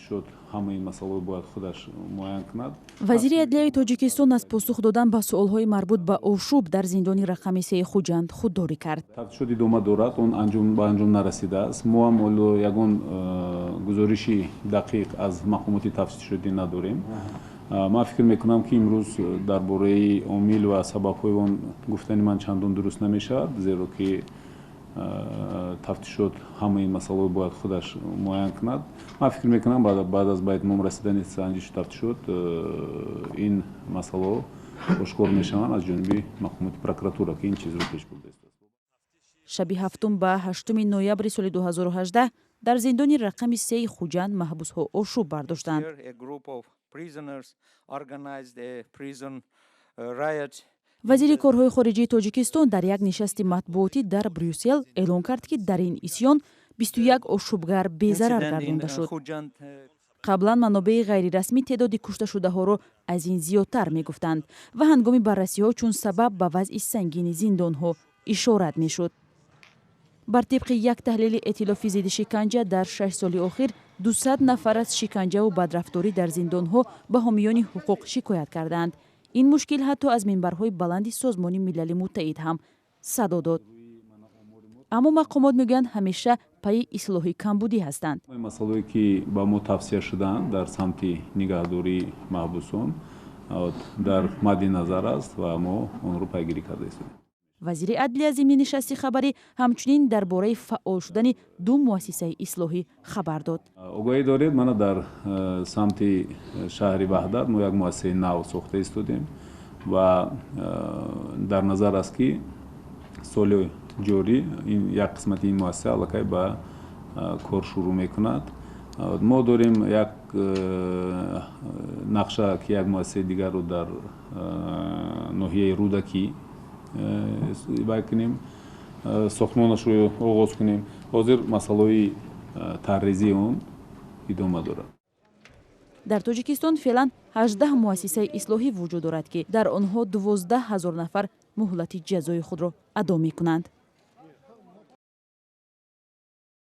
шуд ҳамаи масъалаҳо бояд худаш муайян кунад. вазири адлияи тоҷикистон аз посух додан ба суолҳои марбут ба ошӯб дар зиндони рақами 3 Хуҷанд худдорӣ кард. Тафтишот идома дорад, он ба анҷом нарасидааст. мо ҳам ҳоло ягон гузориши дақиқ аз мақомоти тафтишотӣ надорем. ман фикр мекунам ки имрӯз дар бораи омил ва сабабҳои он гуфтани ман чандон дуруст намешавад, зеро ки тафтишот ҳамаи масъалаҳо бояд худаш муайян кунад. ман фикр мекунам баъд аз ба итмом расидани санҷиши тафтишот ин масъалаҳо ошкор мешаванд аз ҷониби мақомоти прокуратура ки ин чизро пеш бурдааст. шаби 7 ба 8 ноябри соли 2018 дар зиндони рақами 3 Хуҷанд маҳбусҳо ошӯб бардоштанд. вазири корҳои хориҷии тоҷикистон дар як нишасти матбуотӣ дар Брюссел эълон кард ки дар ин исьён 21 ошӯбгар безарар гардонда шуд. қаблан манобеи ғайрирасмӣ теъдоди кушташудаҳоро аз ин зиёдтар мегуфтанд ва ҳангоми баррасиҳо чун сабаб ба вазъи сангини зиндонҳо ишорат мешуд. бар тибқи як таҳлили эътилофи зидди шиканҷа дар 6 соли охир 200 нафар аз шиканҷаву бадрафторӣ дар зиндонҳо ба ҳомиёни ҳуқуқ шикоят карданд. ин мушкил ҳатто аз минбарҳои баланди Созмони Милали Муттаҳид ҳам садо дод. аммо мақомот мегӯянд ҳамеша пайи ислоҳи камбудӣ ҳастанд. масъалаҳое ки ба мо тавсия шудаанд дар самти нигаҳдории маҳбусон дар мадди назар аст ва мо онро пайгирӣ карда истодем. вазири адлия зимни нишасти хабарӣ ҳамчунин дар бораи фаъол шудани 2 муассисаи ислоҳӣ хабар дод. огоҳӣ доред, мана дар самти шаҳри Ваҳдат мо як муассисаи нав сохта истодем ва дар назар аст ки соли ҷорӣ як қисмати ин муассиса аллакай ба кор шурӯъ мекунад. мо дорем як нақша ки як муассисаи дигарро дар ноҳияи Рудакӣ кунем, сохтмонашро оғоз кунем. ҳозир масъалаҳои таррезии он идома дорад. дар тоҷикистон феълан 18 муассисаи ислоҳӣ вуҷуд дорад ки дар онҳо 12 000 нафар муҳлати ҷазои худро адо мекунанд.